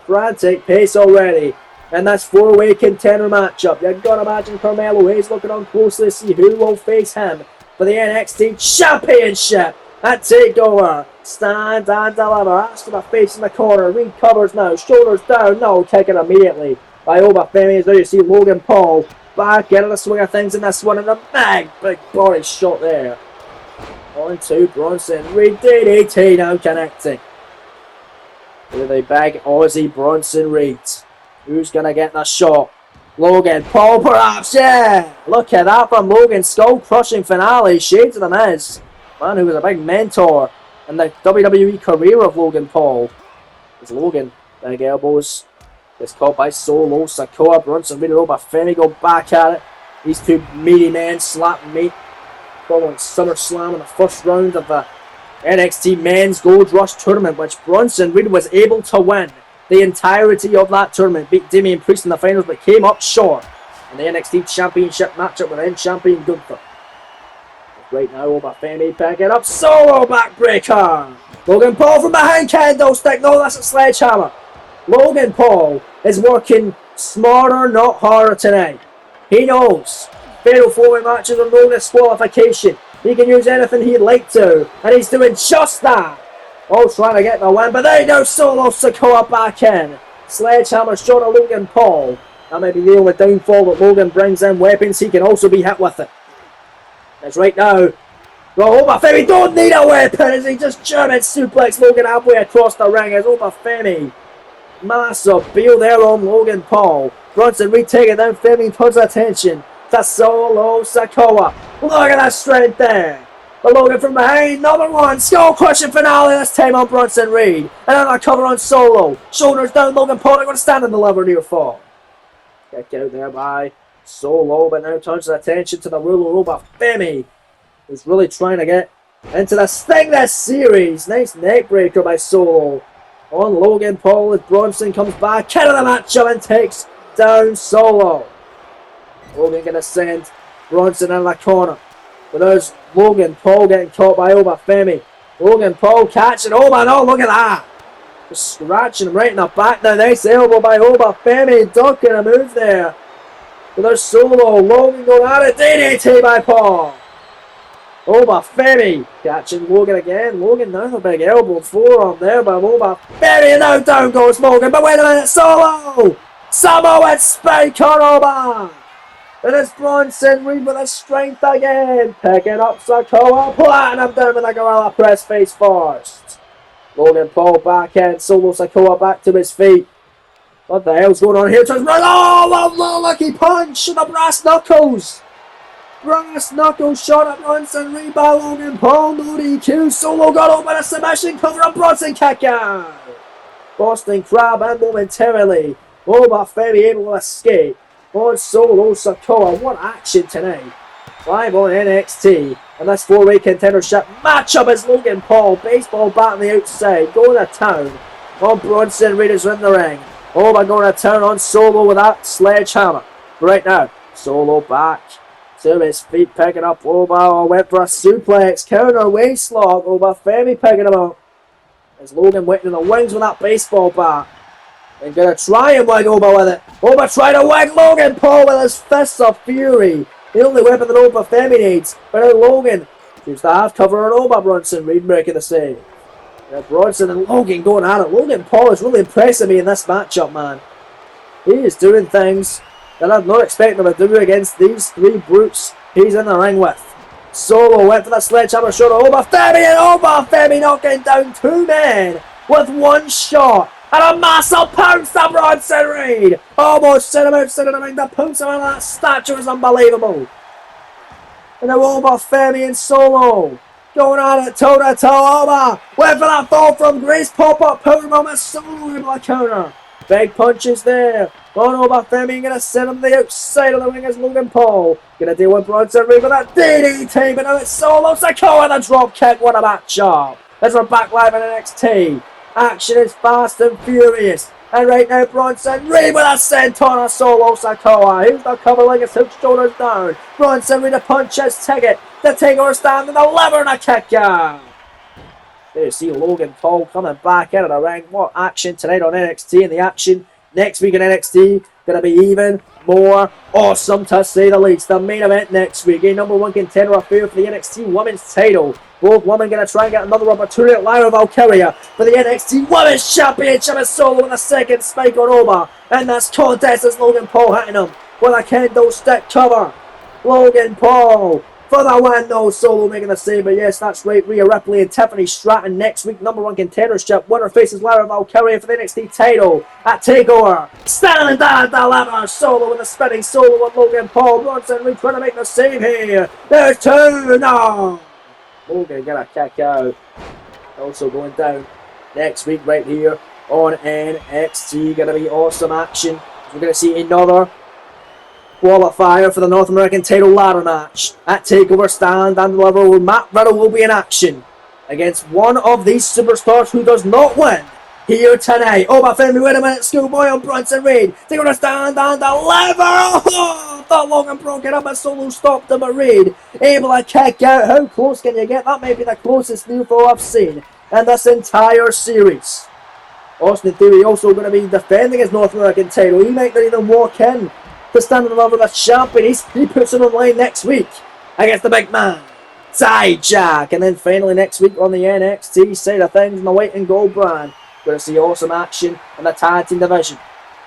Frantic pace already. And that's four-way contender matchup. You've got to imagine Carmelo Hayes looking on closely to see who will face him for the NXT Championship at TakeOver. Stand and deliver. Asks for the face in the corner. Reed covers now. Shoulders down. No, taken immediately by Obafemi. As there you see Logan Paul back into the swing of things in this one. And a big body shot there. On to Bronson Reed. DDT now connecting. With a big Aussie Bronson Reed. Who's going to get the shot? Logan Paul, perhaps, yeah! Look at that from Logan. Skull-crushing finale. Shades of the Miz. Man who was a big mentor in the WWE career of Logan Paul. It's Logan. Big elbows. Gets caught by Solo. Sikoa, Bronson Reed, Obafemi go back at it. These two meaty men slap meat. Following SummerSlam in the first round of the NXT Men's Gold Rush Tournament, which Bronson Reed was able to win the entirety of that tournament. Beat Damian Priest in the finals, but came up short in the NXT Championship matchup with then-champion Gunther. Right now, Obafemi picking up Solo backbreaker. Logan Paul from behind, kendo stick. No, that's a sledgehammer. Logan Paul is working smarter, not harder tonight. He knows fatal four-way matches are no disqualification. He can use anything he'd like to, and he's doing just that. All trying to get the win, but they know Solo Sikoa back in. Sledgehammer shot of Logan Paul. That may be the only downfall that Logan brings in. Weapons, he can also be hit with it. It's right now. Obafemi don't need a weapon as he just German suplex Logan halfway across the ring as Obafemi. Massive beal there on Logan Paul. Bronson Reed taking down Femi towards attention to Solo Sikoa. Look at that strength there. But Logan from behind, number one, skull crushing finale this time on Bronson Reed. Another cover on Solo. Shoulders down, Logan Paul, they're going to stand and deliver near fall. Kick out there by Solo, but now turns his attention to the ruler Obafemi, who's really trying to get into the Sting this series. Nice neck breaker by Solo on Logan Paul as Bronson comes back into the matchup and takes down Solo. Logan going to send Bronson in the corner. But there's Logan Paul getting caught by Obafemi. Logan Paul catching Oba. No, look at that. Just scratching him right in the back. Now, nice elbow by Obafemi. Ducking a move there. But there's Solo. Logan going at it. DDT by Paul. Obafemi catching Logan again. Logan now the big elbow forearm there by Obafemi. And now down goes Logan. But wait a minute. Solo. Samoan spike on Oba. And it's Bronson Reed with his strength again. Picking up Sikoa. Platinum down with a gorilla press face first. Logan Paul back in. Solo Sikoa back to his feet. What the hell's going on here? Oh, lucky punch and the brass knuckles. Brass knuckles shot at Bronson Reed by Logan Paul. No DQ. Solo got open a submission cover up Bronson kick out. Boston Crab and momentarily Obafemi able to escape. On Solo Sikoa, what action tonight. Live on NXT. And this four-way contendership matchup is Logan Paul. Baseball bat on the outside. Going to town on Bronson Reed is in the ring. Oba going to town on Solo with that sledgehammer. Right now, Solo back to his feet, picking up Oba. Went for a suplex, counter waist lock. Oba Femi picking him up. As Logan waiting in the wings with that baseball bat. And gonna try and wag Oba with it. Oba trying to wag Logan Paul with his fists of fury. The only weapon that Oba Femi needs. But now Logan seems to have cover on Oba. Bronson Reed making the save. Bronson and Logan going at it. Logan Paul is really impressing me in this matchup, man. He is doing things that I'd not expect him to do against these three brutes he's in the ring with. Solo went for the sledgehammer shot of Oba Femi, and Oba Femi knocking down two men with one shot. And a massive pounce to Bronson Reed. Almost sent him outside of the ring. The pounce around that statue is unbelievable. And now Oba Femi and Solo going at it toe to toe. Oba went for that fall from Grace. Pop-up powerbomb and Solo able to counter. Big punches there. Oba Femi gonna send him to the outside of the ring as Logan Paul. Gonna deal with Bronson Reed with that DDT, but now it's Solo Sikoa the drop kick. What a matchup. As we're back live in NXT. Action is fast and furious. And right now Bronson Reed with a senton of Solo Sikoa. Here's the cover like his hooks shoulders down. Bronson Reed to punch his ticket. The takeover stand and the lever and a kick out. There you see Logan Paul coming back out of the ring. What action tonight on NXT, and the action next week in NXT going to be even more awesome to say the least. The main event next week, a number one contender affair for the NXT Women's title. Both women going to try and get another opportunity at Lyra Valkyria for the NXT Women's Championship. Is Solo with a second spike on Oba. And that's contest as Logan Paul hitting him with a kendo stick cover. Logan Paul for the win, no. Solo making the save, but yes, that's right. Rhea Ripley and Tiffany Stratton next week. Number one contendership. Winner faces Lyra Valkyria for the NXT title at TakeOver. Standing down at the lever. Solo with a spinning solo with Logan Paul. Bronson Reed trying to make the save here. There's two. No. Logan gonna kick out. Also going down next week right here on NXT. Gonna be awesome action. We're gonna see another qualifier for the North American title ladder match at TakeOver. Stand and deliver where Matt Riddle will be in action against one of these superstars who does not win here tonight. Oba Femi, wait a minute, Schoolboy on Bronson Reed. Taking a stand and deliver. Oh, thought Logan broke it up, but Solo stopped him, but Reed able to kick out. How close can you get? That may be the closest near fall I've seen in this entire series. Austin Theory also going to be defending his North American title. He might not even walk in to stand in love with the champion. He puts it on the line next week against the big man, Dijak. And then finally next week on the NXT side of things in the white and gold brand, going to see awesome action in the tag team division.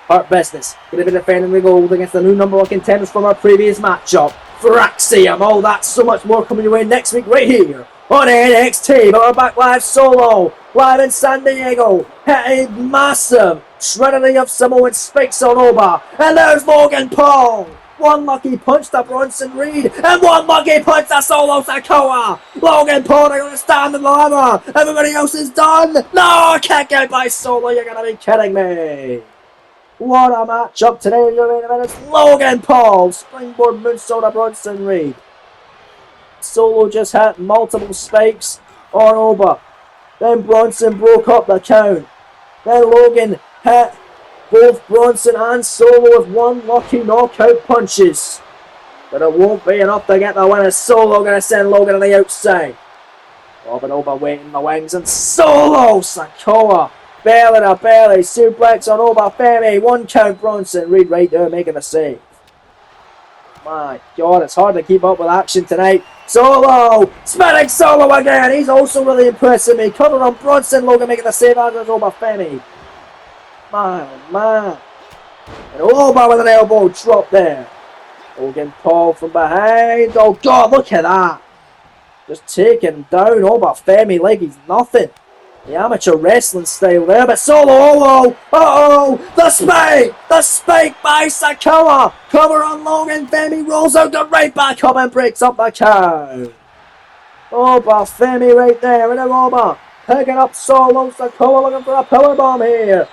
Hurt Business going to be defending the gold against the new number one contenders from our previous matchup, Fraxium. All that so much more coming your way next week right here on NXT. But we're back live Solo, live in San Diego, hitting massive Trinity of Samoan spikes on Oba. And there's Logan Paul. One lucky punch to Bronson Reed, and one lucky punch to Solo Sikoa. Logan Paul, they're going to stand in the lever. Everybody else is done. No, kick out by Solo. You're going to be kidding me. What a matchup today in your main event. It's Logan Paul. Springboard moonsault to Bronson Reed. Solo just hit multiple spikes on Oba. Then Bronson broke up the count. Then Logan hit both Bronson and Solo with one lucky knockout punches. But it won't be enough to get the win as Solo going to send Logan on the outside. Robin Oba waiting in the wings and Solo Sikoa belly to belly suplex on Oba Femi. One count. Bronson Reed right there making the save. My God, it's hard to keep up with action tonight. Solo! Spinning Solo again! He's also really impressing me. Cover on Bronson, Logan making the save as is Oba Femi. My oh man. And Oba with an elbow drop there. Logan Paul from behind. Oh God, look at that. Just taking down Oba Femi like he's nothing. The amateur wrestling style there, but Solo, the spike! The spike by Sikoa! Cover on Logan, Femi rolls out the right back up and breaks up the count. Oba Femi right there, and then Oba picking up Solo, Sikoa looking for a powerbomb here.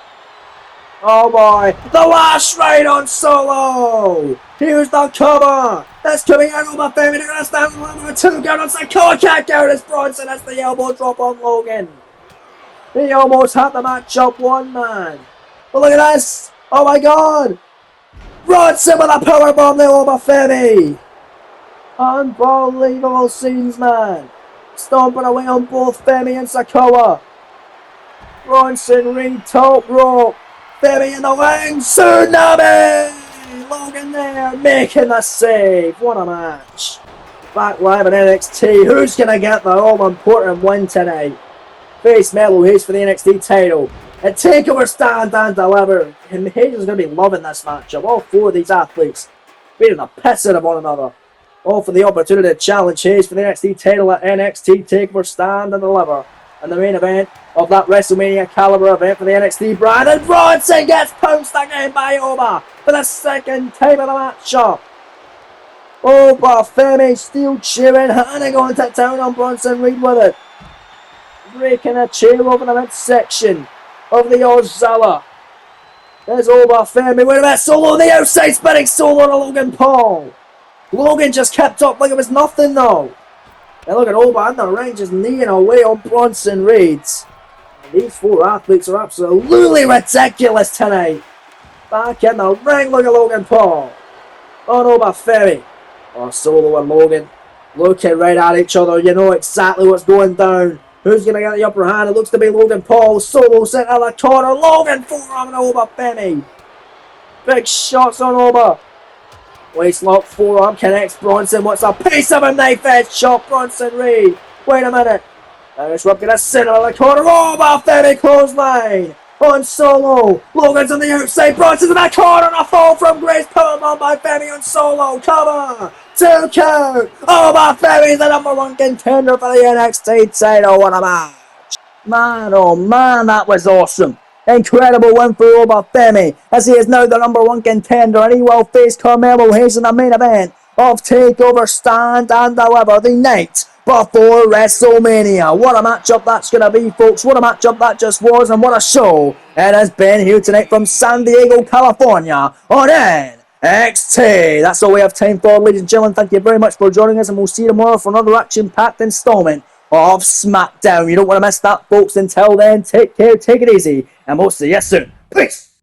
Oh boy, the last right on Solo! Here's the cover! That's coming out Oba Femi, they're gonna stand on the two count on Sikoa, can't out as Bronson, that's the elbow drop on Logan. He almost had the match up one man. But look at this. Oh my God. Bronson with a powerbomb there over Femi. Unbelievable scenes, man. Stomping away on both Femi and Sikoa. Bronson Reed top rope. Femi in the wing. Tsunami! Logan there making the save. What a match. Back live in NXT. Who's going to get the all-important win tonight? Face Melo Hayes for the NXT title. And TakeOver stand and deliver. And Hayes is going to be loving this matchup. All four of these athletes beating the piss out of one another. All for the opportunity to challenge Hayes for the NXT title at NXT TakeOver stand and deliver. And the main event of that WrestleMania caliber event for the NXT brand. And Bronson gets pounced again by Oba for the second time of the matchup. Oba, Femi still cheering, handing on to town on Bronson Reed with it. Breaking a chair over the midsection of the Ozella. There's Oba, Femi, wait a minute, solo on the outside, spinning solo to Logan Paul. Logan just kept up like it was nothing though. Now look at Oba in the ring just kneeing away on Bronson Reed. These four athletes are absolutely ridiculous tonight. Back in the ring, look at Logan Paul. On Oba Femi. Oh, Solo and Logan looking right at each other. You know exactly what's going down. Who's going to get the upper hand? It looks to be Logan Paul. Solo sent out the corner. Logan forearm and Oba Femi. Big shots on Oba. Waistlock forearm connects Bronson. What's a piece of a knife edge shot? Bronson Reed. Wait a minute. Irish Whip gonna center of the corner. Oba Femi clothesline. On Solo. Logan's on the outside. Bronson's in the corner. And a fall from Grace. Powerbomb by Femi on Solo. Cover. 2 count. Oba Femi's the number 1 contender for the NXT title. What a match. Man, oh man, that was awesome. Incredible win for Oba Femi, as he is now the number 1 contender, and he will face Carmelo Hayes in the main event of TakeOver Stand and Deliver the night before WrestleMania. What a matchup that's going to be, folks. What a matchup that just was, and what a show it has been here tonight from San Diego, California on NXT. That's all we have time for, ladies and gentlemen. Thank you very much for joining us, and we'll see you tomorrow for another action-packed installment of SmackDown. You don't want to miss that, folks. Until then, take care, take it easy, and we'll see you soon. Peace!